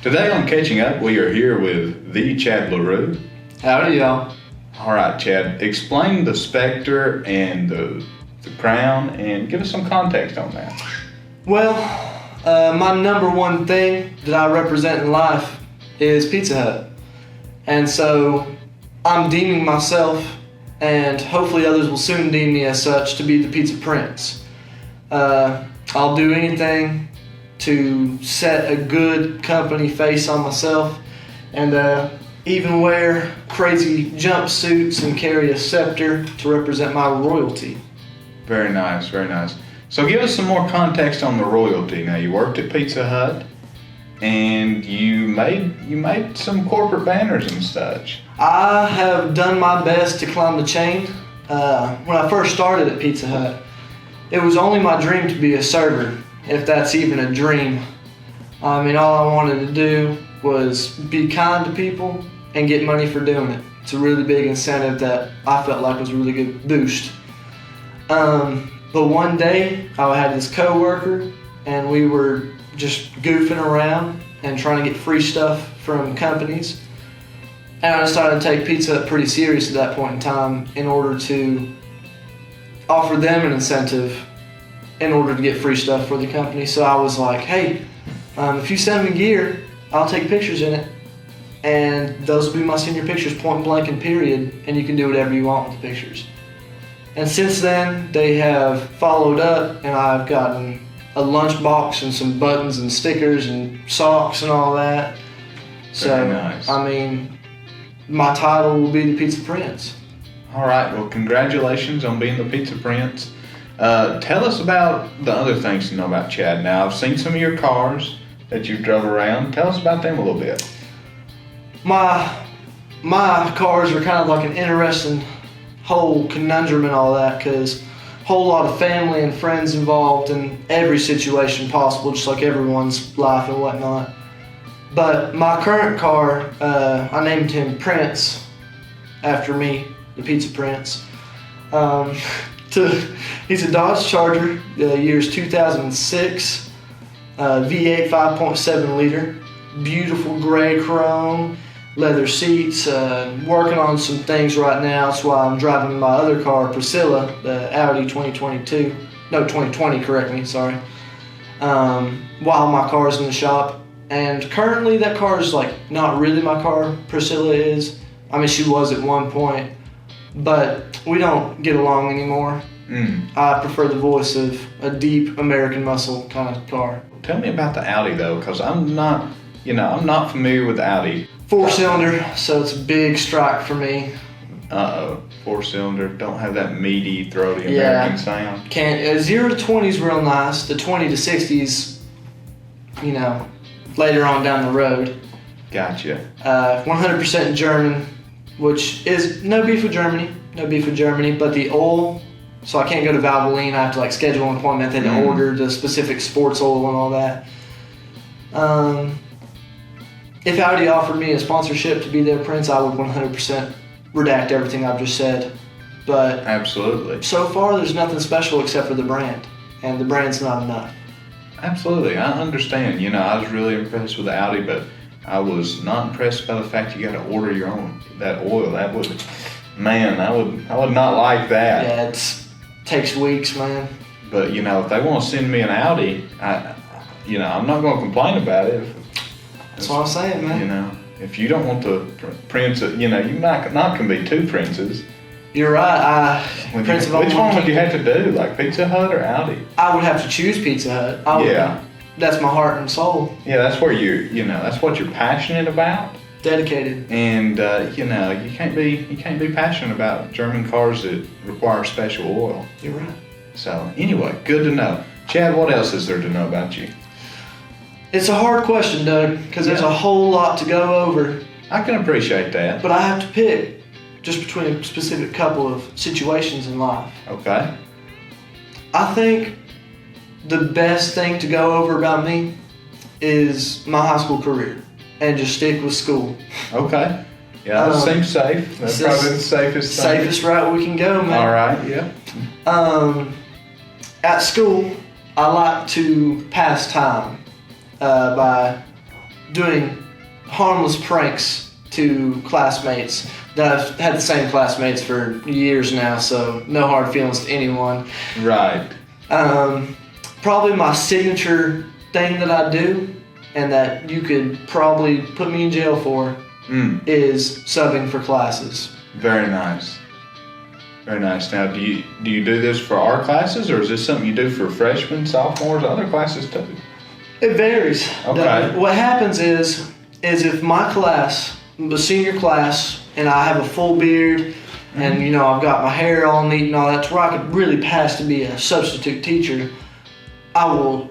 Today on Catching Up, we are here with the Chad Leroux. Howdy, y'all. All right, Chad, explain the Spectre and the Crown and give us some context on that. Well, my number one thing that I represent in life is Pizza Hut. And so I'm deeming myself, and hopefully others will soon deem me as such, to be the Pizza Prince. I'll do anything to set a good company face on myself, and even wear crazy jumpsuits and carry a scepter to represent my royalty. Very nice, very nice. So give us some more context on the royalty. Now, you worked at Pizza Hut, and you made some corporate banners and such. I have done my best to climb the chain. When I first started at Pizza Hut, it was only my dream to be a server, if that's even a dream. I mean, all I wanted to do was be kind to people and get money for doing it. It's a really big incentive that I felt like was a really good boost. But one day I had this coworker, and we were just goofing around and trying to get free stuff from companies. And I decided to take Pizza Hut pretty serious at that point in time in order to offer them an incentive in order to get free stuff for the company. So I was like, hey, if you send me gear, I'll take pictures in it. And those will be my senior pictures, point blank and period, and you can do whatever you want with the pictures. And since then, they have followed up, and I've gotten a lunchbox and some buttons and stickers and socks and all that. So, very nice. I mean, my title will be the Pizza Prince. All right, well, congratulations on being the Pizza Prince. Tell us about the other things to know about Chad. Now, I've seen some of your cars that you've drove around. Tell us about them a little bit. My cars are kind of like an interesting whole conundrum and all that, because a whole lot of family and friends involved in every situation possible, just like everyone's life and whatnot. But my current car, I named him Prince after me, the Pizza Prince. He's a Dodge Charger, years 2006, V8 5.7 liter, beautiful gray chrome, leather seats, working on some things right now. That's why I'm driving my other car, Priscilla, the Audi 2020, correct me, sorry, while my car's in the shop. And currently that car is like not really my car, Priscilla is. I mean, she was at one point, but we don't get along anymore. I prefer the voice of a deep American muscle kind of car. Tell me about the Audi though, because I'm not familiar with Audi. 4-cylinder, so it's a big strike for me. 4-cylinder, don't have that meaty, throaty American sound. Can't. 0 to 20 is real nice. The 20 to 60s, later on down the road. Gotcha. 100% German, which is no beef with Germany, but the oil, so I can't go to Valvoline. I have to schedule an appointment, then order the specific sports oil and all that. If Audi offered me a sponsorship to be their Prince, I would 100% redact everything I've just said. But absolutely. So far, there's nothing special except for the brand, and the brand's not enough. Absolutely, I understand. I was really impressed with the Audi, but I was not impressed by the fact you got to order your own that oil. I would not like that. Yeah, it takes weeks, man. But if they want to send me an Audi, I'm not going to complain about it. That's what I'm saying, man. If you don't want the Prince, you're not going to be two Princes. You're right. Which one would you have to do, like Pizza Hut or Audi? I would have to choose Pizza Hut. Yeah. That's my heart and soul. Yeah, that's where that's what you're passionate about. Dedicated. And you can't be passionate about German cars that require special oil. You're right. So anyway, good to know. Chad, what else is there to know about you? It's a hard question, Doug, because there's a whole lot to go over. I can appreciate that. But I have to pick just between a specific couple of situations in life. Okay. I think the best thing to go over about me is my high school career, and just stick with school. Okay. Yeah, that seems safe. That's probably the safest thing. Safest route we can go, man. All right, yeah. At school, I like to pass time by doing harmless pranks to classmates that I've had the same classmates for years now, so no hard feelings to anyone. Right. Probably my signature thing that I do, and that you could probably put me in jail for, is subbing for classes. Very nice. Very nice. Now, do you do this for our classes, or is this something you do for freshmen, sophomores, other classes too? It varies. Okay. What happens is if my class, the senior class, and I have a full beard, and I've got my hair all neat and all that, to where I could really pass to be a substitute teacher, I will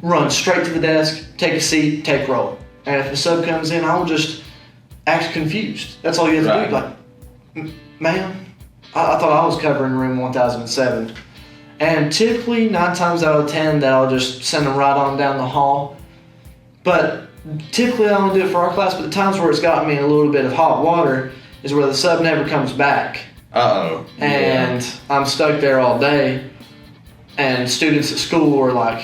run straight to the desk, take a seat, take roll. And if a sub comes in, I will just act confused. That's all you have to do. Like, ma'am, I thought I was covering room 1007. And typically, 9 times out of 10, that I'll just send them right on down the hall. But typically, I don't do it for our class, but the times where it's got me in a little bit of hot water is where the sub never comes back. Uh-oh. And I'm stuck there all day. And students at school are like,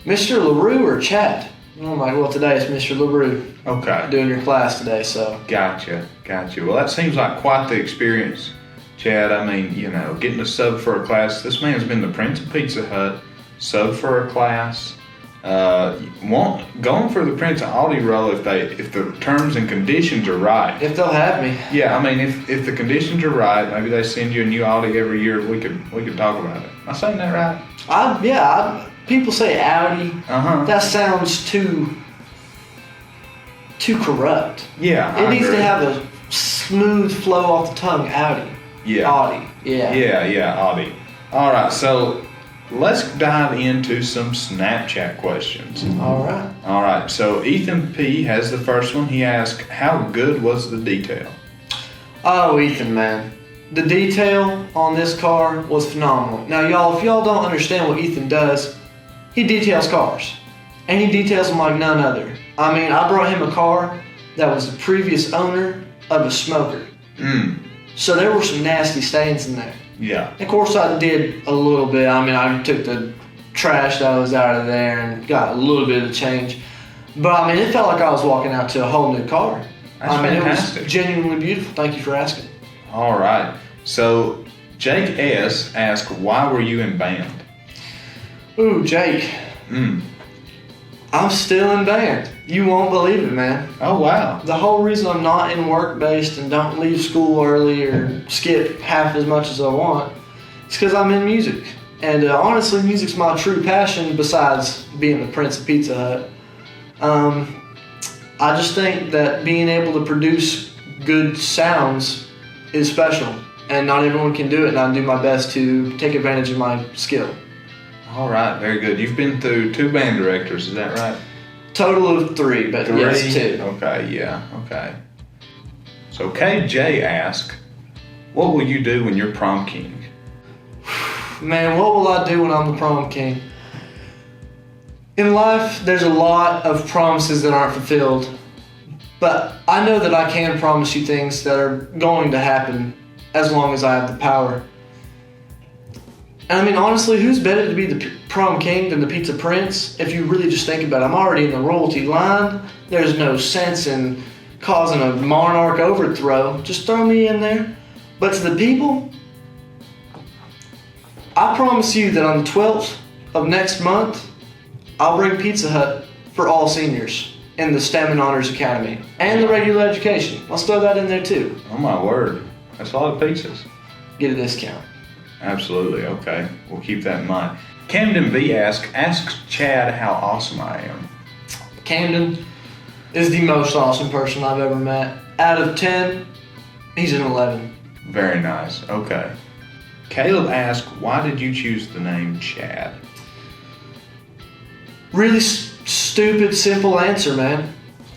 Mr. Leroux or Chad? And I'm like, well, today it's Mr. Leroux. Okay. Doing your class today, so. Gotcha. Well, that seems like quite the experience, Chad. I mean, getting a sub for a class. This man's been the Prince of Pizza Hut, sub for a class. Going for the Prince of Aldi role if the terms and conditions are right. If they'll have me. Yeah, I mean, if the conditions are right, maybe they send you a new Aldi every year. We could talk about it. Am I saying that right? People say Audi. Uh-huh. That sounds too corrupt. Yeah, it needs to have a smooth flow off the tongue. Audi. Yeah. Audi. Yeah. Yeah, Audi. All right, so let's dive into some Snapchat questions. All right. So Ethan P. has the first one. He asked, how good was the detail? Oh, Ethan, man. The detail on this car was phenomenal. Now, y'all, if y'all don't understand what Ethan does, he details cars. And he details them like none other. I mean, I brought him a car that was the previous owner of a smoker. So there were some nasty stains in there. Yeah. Of course, I did a little bit. I mean, I took the trash that was out of there and got a little bit of change. But, I mean, it felt like I was walking out to a whole new car. That's fantastic. It was genuinely beautiful. Thank you for asking. All right. So Jake S. asked, why were you in band? Ooh, Jake. I'm still in band. You won't believe it, man. Oh, wow. The whole reason I'm not in work-based and don't leave school early or skip half as much as I want is because I'm in music. And honestly, music's my true passion besides being the Prince of Pizza Hut. I just think that being able to produce good sounds is special. And not everyone can do it, and I do my best to take advantage of my skill. All right, very good. You've been through 2 band directors, is that right? Total of 3, but 3? yes, 2. Okay, yeah, okay. So KJ asked, what will you do when you're prom king? Man, what will I do when I'm the prom king? In life, there's a lot of promises that aren't fulfilled, but I know that I can promise you things that are going to happen as long as I have the power. And I mean, honestly, who's better to be the prom king than the pizza prince? If you really just think about it, I'm already in the royalty line. There's no sense in causing a monarch overthrow. Just throw me in there. But to the people, I promise you that on the 12th of next month, I'll bring Pizza Hut for all seniors in the STEM and Honors Academy and the regular education. I'll throw that in there too. Oh my word, that's a lot of pizzas. Get a discount. Absolutely, okay. We'll keep that in mind. Camden B asks Chad how awesome I am. Camden is the most awesome person I've ever met. Out of 10, he's an 11. Very nice, okay. Caleb asked, why did you choose the name Chad? Really stupid, simple answer, man.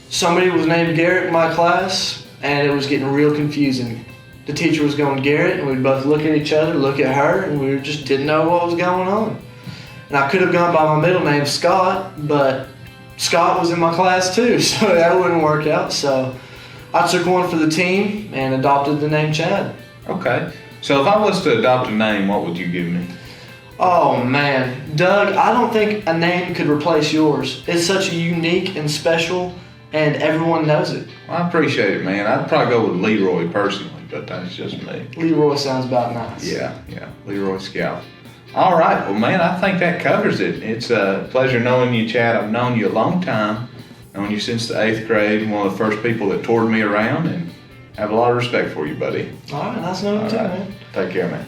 Somebody was named Garrett in my class, and it was getting real confusing. The teacher was going Garrett, and we'd both look at each other, look at her, and we just didn't know what was going on. And I could have gone by my middle name, Scott, but Scott was in my class too, so that wouldn't work out. So I took one for the team and adopted the name Chad. Okay. So if I was to adopt a name, what would you give me? Oh man, Doug, I don't think a name could replace yours. It's such a unique and special, and everyone knows it. Well, I appreciate it, man. I'd probably go with Leroy personally, but that's just me. Leroy sounds about nice. Yeah, Leroy Scout. All right, well, man, I think that covers it. It's a pleasure knowing you, Chad. I've known you a long time, known you since the 8th grade, one of the first people that toured me around, and have a lot of respect for you, buddy. All right, nice knowing you too, right. man. Take care, man.